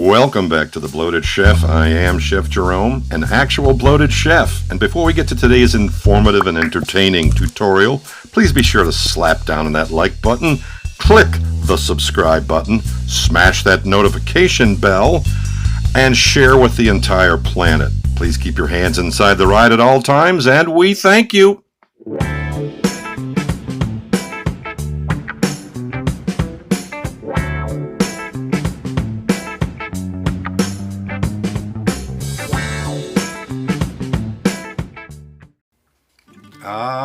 Welcome back to The Bloated Chef. I am Chef Jerome, an actual bloated chef. And before we get to today's informative and entertaining tutorial, please be sure to slap down on that like button, click the subscribe button, smash that notification bell, and share with the entire planet. Please keep your hands inside the ride at all times, and we thank you.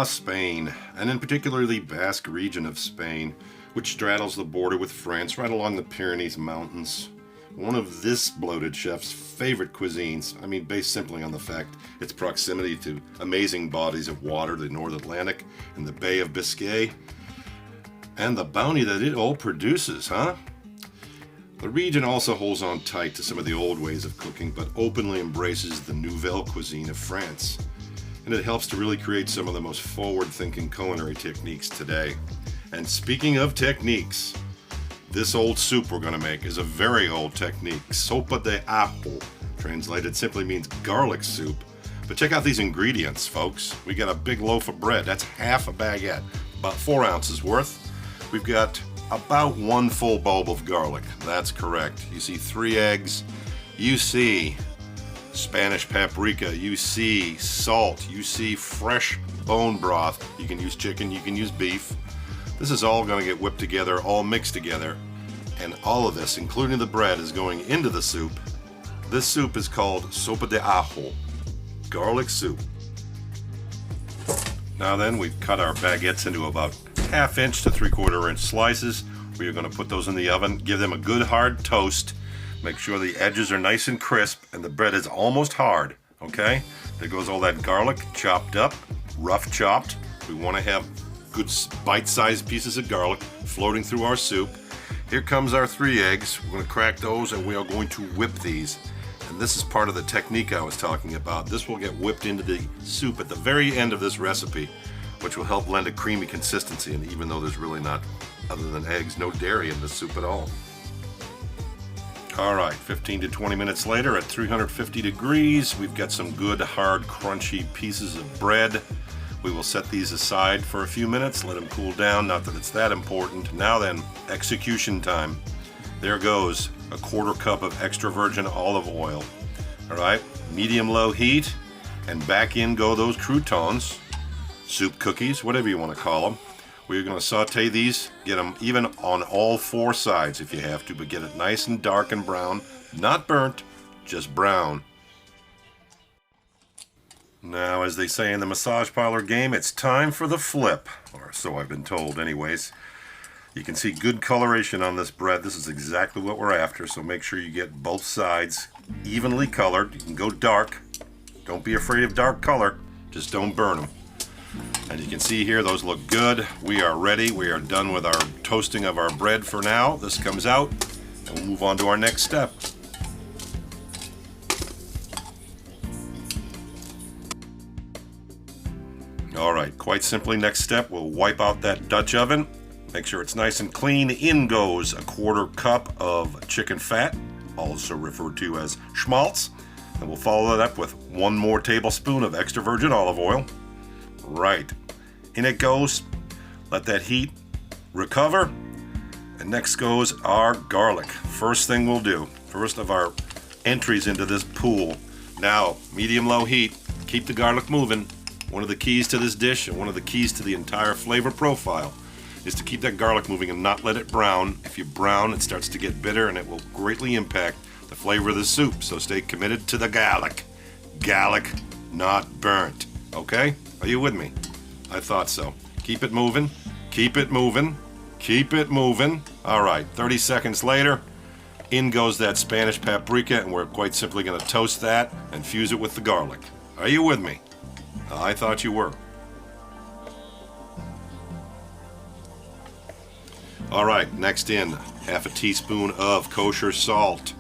Spain, and in particular the Basque region of Spain, which straddles the border with France right along the Pyrenees Mountains. One of this bloated chef's favorite cuisines, based simply on the fact its proximity to amazing bodies of water, the North Atlantic and the Bay of Biscay, and the bounty that it all produces, huh? The region also holds on tight to some of the old ways of cooking, but openly embraces the Nouvelle cuisine of France. And it helps to really create some of the most forward-thinking culinary techniques today. And speaking of techniques, this old soup we're going to make is a very old technique, Sopa de Ajo. Translated simply means garlic soup. But check out these ingredients, folks. We got a big loaf of bread. That's half a baguette, about 4 ounces worth. We've got about 1 full bulb of garlic. That's correct. You see 3 eggs. You see Spanish paprika, you see salt, you see fresh bone broth. You can use chicken, you can use beef. This is all going to get whipped together, all mixed together, and all of this, including the bread, is going into the soup. This soup is called Sopa de Ajo, garlic soup. Now then, we've cut our baguettes into about 1/2 inch to 3/4 inch slices. We are going to put those in the oven, give them a good hard toast. Make sure the edges are nice and crisp and the bread is almost hard, okay? There goes all that garlic, chopped up, rough chopped. We want to have good bite-sized pieces of garlic floating through our soup. Here comes our 3 eggs. We're going to crack those and we are going to whip these. And this is part of the technique I was talking about. This will get whipped into the soup at the very end of this recipe, which will help lend a creamy consistency. And even though there's really not, other than eggs, no dairy in this soup at all. Alright, 15 to 20 minutes later at 350 degrees, we've got some good, hard, crunchy pieces of bread. We will set these aside for a few minutes, let them cool down, not that it's that important. Now then, execution time. There goes a 1/4 cup of extra virgin olive oil. Alright, medium-low heat, and back in go those croutons, soup cookies, whatever you want to call them. We're going to saute these, get them even on all 4 sides if you have to, but get it nice and dark and brown. Not burnt, just brown. Now, as they say in the massage parlor game, it's time for the flip, or so I've been told anyways. You can see good coloration on this bread. This is exactly what we're after, so make sure you get both sides evenly colored. You can go dark. Don't be afraid of dark color, just don't burn them. And you can see here, those look good. We are ready. We are done with our toasting of our bread for now. This comes out, and we'll move on to our next step. Alright, quite simply, next step, we'll wipe out that Dutch oven. Make sure it's nice and clean. In goes a 1/4 cup of chicken fat, also referred to as schmaltz. And we'll follow that up with 1 more tablespoon of extra virgin olive oil. Right, in it goes. Let that heat recover, and next goes our garlic. First thing we'll do, first of our entries into this pool. Now, medium-low heat, keep the garlic moving. One of the keys to this dish, and one of the keys to the entire flavor profile, is to keep that garlic moving and not let it brown. If you brown, it starts to get bitter, and it will greatly impact the flavor of the soup. So stay committed to the garlic. Garlic, not burnt. Okay? Are you with me? I thought so. Keep it moving. Keep it moving. Keep it moving. Alright, 30 seconds later, in goes that Spanish paprika, and we're quite simply going to toast that and fuse it with the garlic. Are you with me? I thought you were. Alright, next in, 1/2 teaspoon of kosher salt.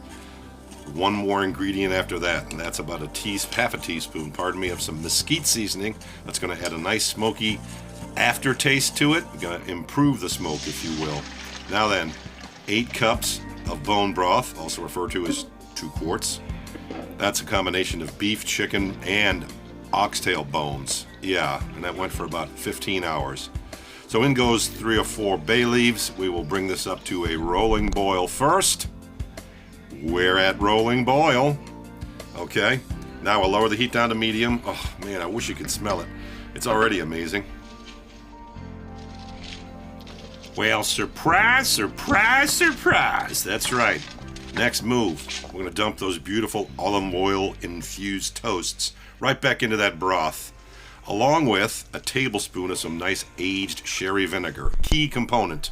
1 more ingredient after that, and that's about 1/2 teaspoon, of some mesquite seasoning. That's going to add a nice smoky aftertaste to it. Going to improve the smoke, if you will. Now then, 8 cups of bone broth, also referred to as 2 quarts. That's a combination of beef, chicken, and oxtail bones. Yeah, and that went for about 15 hours. So in goes 3 or 4 bay leaves. We will bring this up to a rolling boil first. We're at rolling boil. Okay, now we'll lower the heat down to medium. Oh man, I wish you could smell it. It's already amazing. Well, surprise, surprise, surprise. That's right. Next move, we're going to dump those beautiful olive oil infused toasts right back into that broth, along with a tablespoon of some nice aged sherry vinegar. Key component.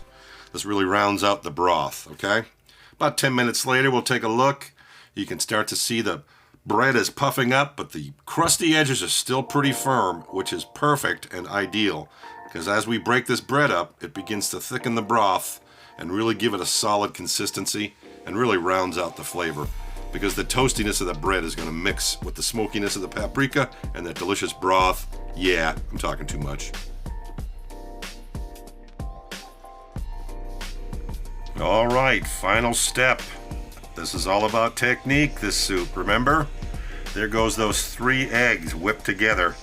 This really rounds out the broth, okay? About 10 minutes later, we'll take a look. You can start to see the bread is puffing up, but the crusty edges are still pretty firm, which is perfect and ideal, because as we break this bread up, it begins to thicken the broth and really give it a solid consistency and really rounds out the flavor, because the toastiness of the bread is going to mix with the smokiness of the paprika and that delicious broth. Yeah, I'm talking too much. All right, final step. This is all about technique, this soup, remember? There goes those 3 eggs whipped together.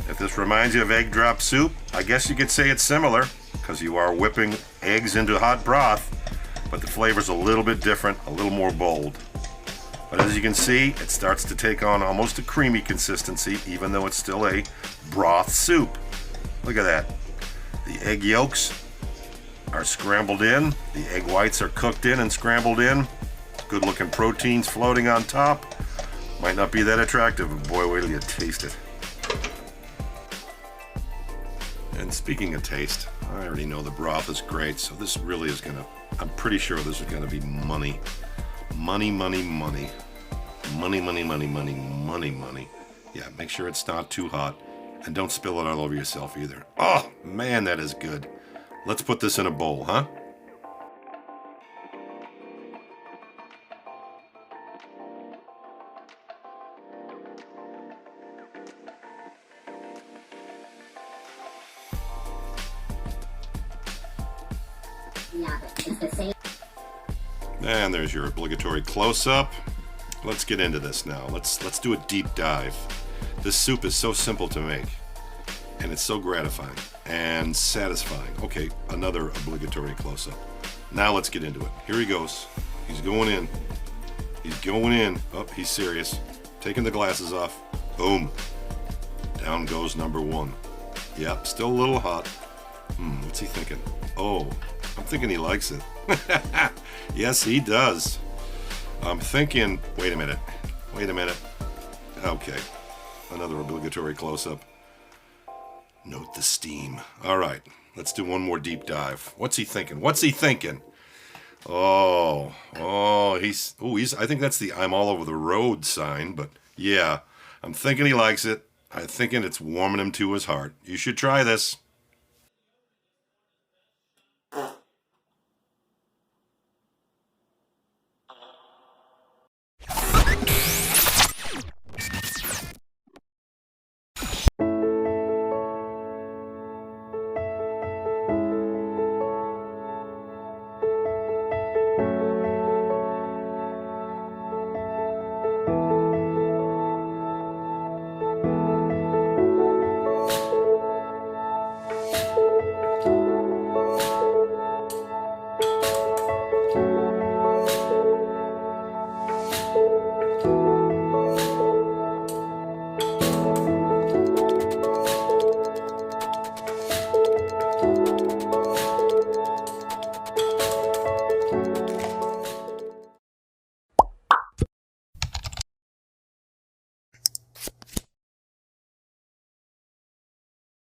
If this reminds you of egg drop soup, I guess you could say it's similar, because you are whipping eggs into hot broth, but the flavor's a little bit different, a little more bold. But as you can see, it starts to take on almost a creamy consistency, even though it's still a broth soup. Look at that. The egg yolks are scrambled in, the egg whites are cooked in and scrambled in. Good looking proteins floating on top. Might not be that attractive, but boy, wait till you taste it. And speaking of taste, I already know the broth is great, so this really is gonna, I'm pretty sure this is gonna be money. Money, money, money. Money, money, money, money, money, money. Yeah, make sure it's not too hot, and don't spill it all over yourself either. Oh, man, that is good. Let's put this in a bowl, huh? And there's your obligatory close-up. Let's get into this now. Let's do a deep dive. This soup is so simple to make, and it's so gratifying and satisfying. Okay, another obligatory close-up. Now let's get into it. Here he goes. He's going in. He's going in. Oh, he's serious. Taking the glasses off. Boom. Down goes number 1. Yep, still a little hot. What's he thinking? Oh, I'm thinking he likes it. Yes, he does. I'm thinking, wait a minute. Okay, another obligatory close-up. Note the steam. All right, let's do one more deep dive. What's he thinking? Oh, I think that's the I'm all over the road sign, but yeah, I'm thinking he likes it. I'm thinking it's warming him to his heart. You should try this.